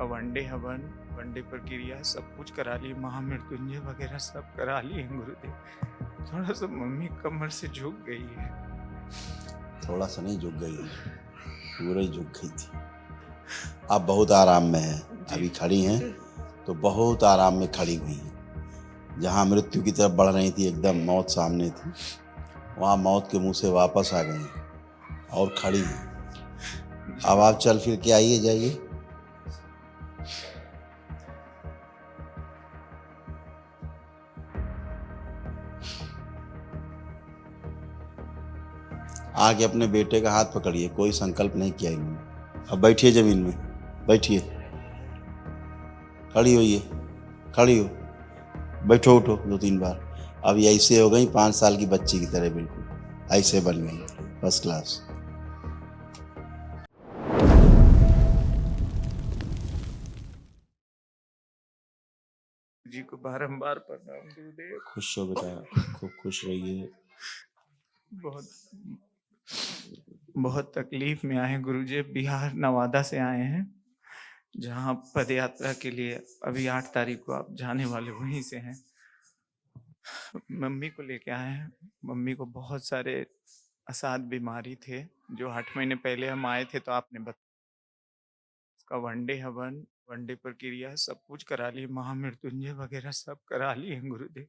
का वनडे हवन, वनडे प्रक्रिया सब कुछ करा ली, महामृत्युंजय वगैरह सब करा लिए हैं गुरुदेव। थोड़ा सा मम्मी कमर से झुक गई है। थोड़ा सा नहीं, झुक गई है, पूरा ही झुक गई थी। अब बहुत आराम में है, अभी खड़ी हैं तो बहुत आराम में खड़ी हुई हैं। जहाँ मृत्यु की तरफ बढ़ रही थी, एकदम मौत सामने थी, वहाँ मौत के मुंह से वापस आ गई हैं और खड़ी हैं। अब आप चल फिर के आइए, जाइए। आके अपने बेटे का हाथ पकड़िए, कोई संकल्प नहीं किया इन्होंने। अब बैठिए जमीन में, बैठिए, खड़ी होइए, खड़ी हो, बैठो, उठो 2-3 बार। अब ये ऐसे हो गई 5 साल की बच्ची की तरह, बिल्कुल ऐसे बन गई, फर्स्ट क्लास। जी को बारंबार प्रणाम गुरुदेव। खुश हो बेटा, खूब खुश रहिए। बहुत बहुत तकलीफ में आए हैं गुरुजी, बिहार नवादा से आए हैं, जहाँ पद यात्रा के लिए अभी 8 तारीख को आप जाने वाले वहीं से हैं। मम्मी को लेके आए हैं। मम्मी को बहुत सारे असाध बीमारी थे, जो 8 महीने पहले हम आए थे तो आपने का वनडे हवन, वनडे प्रक्रिया सब कुछ करा ली, महामृत्युंजय वगैरह सब करा लिए हैं गुरुदेव।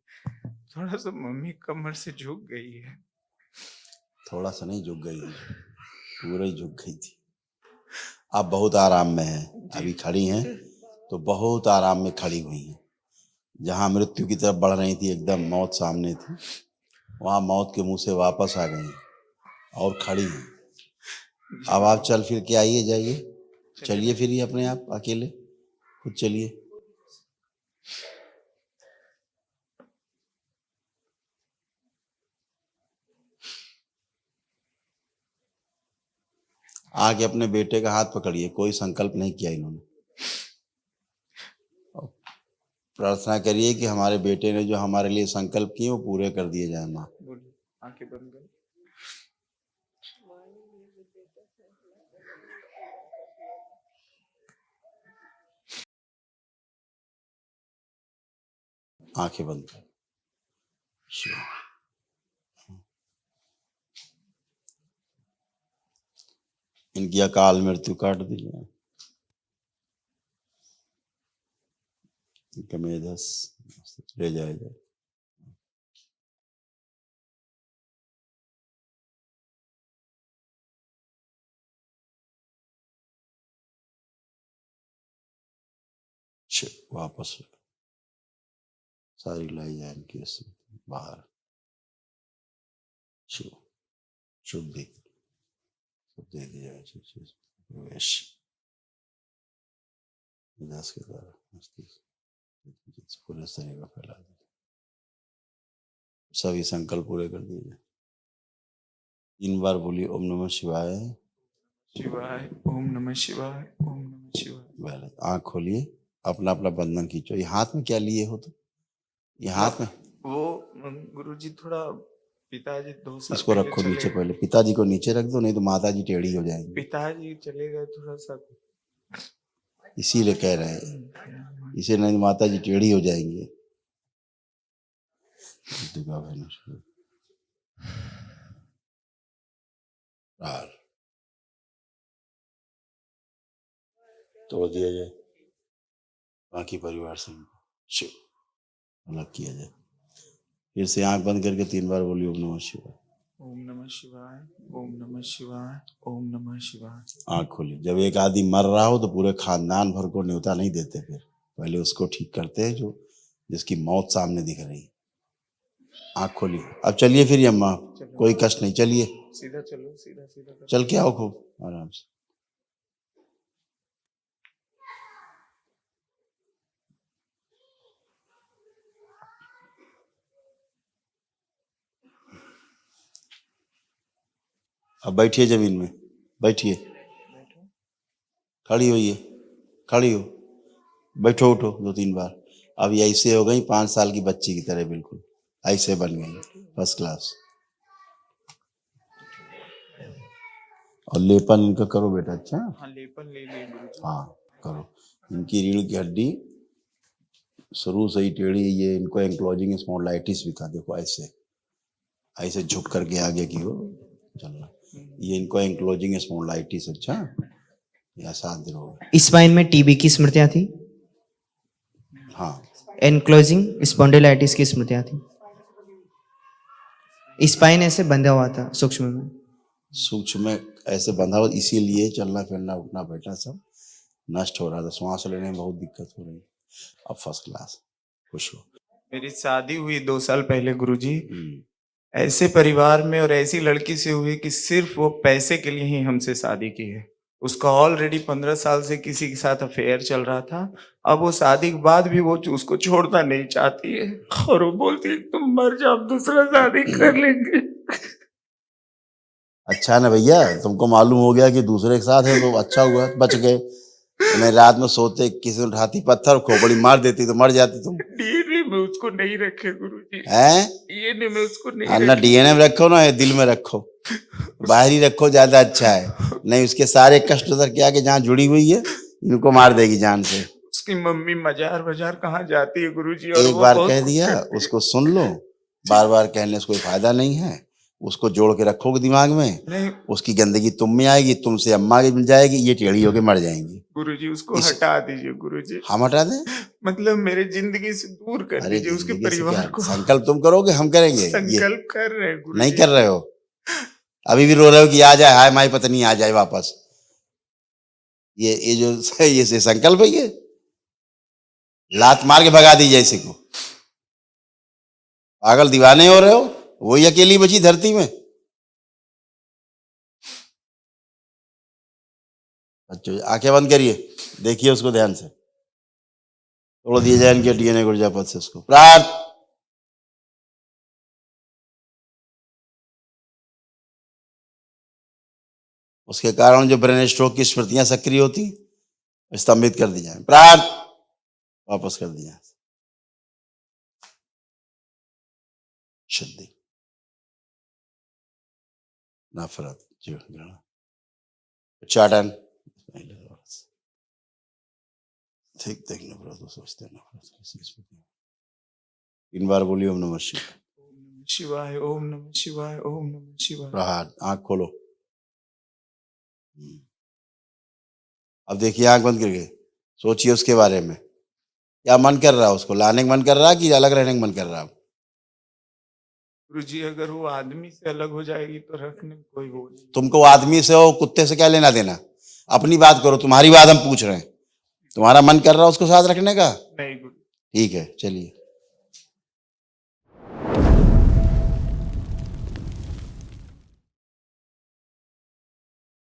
थोड़ा सा मम्मी कमर से झुक गई है। थोड़ा सा नहीं, झुक गई है, पूरा ही झुक गई थी। अब बहुत आराम में है, अभी खड़ी हैं तो बहुत आराम में खड़ी हुई हैं। जहाँ मृत्यु की तरफ बढ़ रही थी, एकदम मौत सामने थी, वहाँ मौत के मुंह से वापस आ गई हैं और खड़ी हैं। अब आप चल फिर के आइए, जाइए। चलिए फिर अपने आप अकेले खुद चलिए। आके अपने बेटे का हाथ पकड़िए, कोई संकल्प नहीं किया इन्होंने। प्रार्थना करिए कि हमारे बेटे ने जो हमारे लिए संकल्प किए वो पूरे कर दिए जाए। माँ आंखें बंद कर। आंखें बंद कर। इनकी अकाल मृत्यु काट दीजिए, इनका मेधस ले जाएगा। वापस सारी लाई जाए इनकी बाहर। शुद्धि सब दे दिया प्रवेश विनाश के द्वारा पूरे शरीर में फैला दिया। सभी संकल्प पूरे कर दिए। 3 बार बोलिए ओम नमः शिवाय। शिवाय ओम नमः शिवाय, ओम नमः शिवाय। आँख खोलिए, अपना अपना बंधन खींचो। ये हाथ में क्या लिए हो? तो ये हाथ में वो गुरुजी थोड़ा पिताजी 2 साल इसको पहले रखो चले नीचे, गए। पहले पिताजी को नीचे रख दो, नहीं तो माता जी टेढ़ी हो जाएंगी। पिताजी चले गए थोड़ा सा, इसीलिए कह रहे हैं, इसे नहीं माता जी टेढ़ी हो जाएंगी। तोड़ दिया जाए, बाकी परिवार से शिव अलग किया जाए। फिर से आंख बंद करके 3 बार बोलिए ओम नमः शिवाय। ओम नमः शिवाय, ओम नमः शिवाय, ओम नमः शिवाय। आंख खोलिए। जब एक आदमी मर रहा हो तो पूरे खानदान भर को न्योता नहीं देते, फिर पहले उसको ठीक करते हैं जो जिसकी मौत सामने दिख रही। आंख खोलिए। अब चलिए फिर अम्मा, कोई कष्ट नहीं, चलिए सीधा चलो, सीधा सीधा चल के आओ खूब आराम से। अब बैठिए जमीन में, बैठिए, खड़ी होइए, खड़ी हो, बैठो, उठो 2-3 बार। अब ये ऐसे हो गई 5 साल की बच्ची की तरह, बिल्कुल ऐसे बन गई, फर्स्ट क्लास। और लेपन इनका करो बेटा। अच्छा, हाँ लेपन ले लिए गुरुजी। हाँ करो। इनकी रीढ़ की हड्डी शुरू से ही टेढ़ी, ये इनको एंक्लोजिंग स्पॉन्डिलाइटिस भी था। देखो ऐसे ऐसे झुक करके आगे की हो चलना, ये इनको एंक्लोजिंग स्पॉन्डिलाइटिस। अच्छा, या 7 दिन हो गए। स्पाइन में टीबी की स्मृतियां थी, हाँ, एनक्लोजिंग स्पॉन्डिलाइटिस की स्मृतियां थी। स्पाइन ऐसे बंधा हुआ था सूक्ष्म में। सूक्ष्म में ऐसे बंधा हुआ, इसीलिए चलना फिरना उठना बैठना सब नष्ट हो रहा था। श्वास लेने में बहुत दिक्कत हो रही। अब फर्स्ट क्लास, खुश हो। मेरी शादी हुई 2 साल पहले गुरुजी, ऐसे परिवार में और ऐसी लड़की से हुई कि सिर्फ वो पैसे के लिए ही हमसे शादी की है। उसका ऑलरेडी 15 साल से किसी के साथ अफेयर चल रहा था। अब वो शादी के बाद भी वो उसको छोड़ना नहीं चाहती है और वो बोलती है तुम मर जाओ, दूसरा शादी कर लेंगे। अच्छा ना भैया, तुमको मालूम हो गया कि दूसरे के साथ है तो अच्छा हुआ, बच गए। मैं रात में सोते किसी ने उठाती पत्थर, खोपड़ी मार देती तो मर जाती तुम। डीएनए में उसको नहीं रखे गुरुजी, हैं? डीएनए में उसको नहीं ना रखे। डीएनए में रखो ना दिल में रखो, बाहरी रखो, ज्यादा अच्छा है। नहीं उसके सारे कष्ट उधर के आगे जहाँ जुड़ी हुई है इनको मार देगी जान से। उसकी मम्मी मजार बाजार कहाँ जाती है गुरुजी, और एक वो बार बहुत कह कुछ दिया करती है। उसको सुन लो, बार बार कहने से कोई फायदा नहीं है। उसको जोड़ के रखोगे दिमाग में, नहीं उसकी गंदगी तुम में आएगी, तुमसे अम्मा की मिल जाएगी, ये टेढ़ी होके मर जाएंगी। गुरुजी उसको इस- हटा दीजिए गुरुजी, हम हटा दें? मतलब मेरे जिंदगी से दूर कर अरे दीजिए उसके जिंदगी से परिवार क्या को। संकल्प तुम करोगे, हम करेंगे? ये संकल्प कर रहे हैं गुरुजी। नहीं कर रहे हो, अभी भी रो रहे हो कि आ जाए, हाय माई पत्नी आ जाए वापस। ये जो ये से संकल्प है, ये लात मार के भगा दी जैसे को। पागल दीवाने हो रहे हो, वही अकेली बची धरती में। अच्छा आंखें बंद करिए, देखिए उसको ध्यान से। तोड़ दिए जाए इनके डीएनए ऊर्जा पद से उसको। प्रार्थ उसके कारण जो ब्रेन स्ट्रोक की स्मृतियां सक्रिय होती स्तंभित कर दी जाए। प्रार्थ वापस कर दी जाए। शुद्धि, नफरत, जो घृणा, उच्चाटन, ठीक देखने पर तो सोचते नफरत। 3 बार बोलिए ओम नमः शिवाय। शिवाय ओम नमः शिवाय, ओम नमः शिवाय। प्रहार, आंख खोलो। अब देखिए आंख बंद करके सोचिए उसके बारे में, क्या मन कर रहा है? उसको लाने का मन कर रहा है कि अलग रहने का मन कर रहा है? गुरुजी अगर वो आदमी से अलग हो जाएगी तो रखने में कोई वो नहीं। तुमको आदमी से हो कुत्ते से क्या लेना देना? अपनी बात करो, तुम्हारी बात हम पूछ रहे हैं। तुम्हारा मन कर रहा है उसको साथ रखने का? नहीं गुरु। ठीक है चलिए।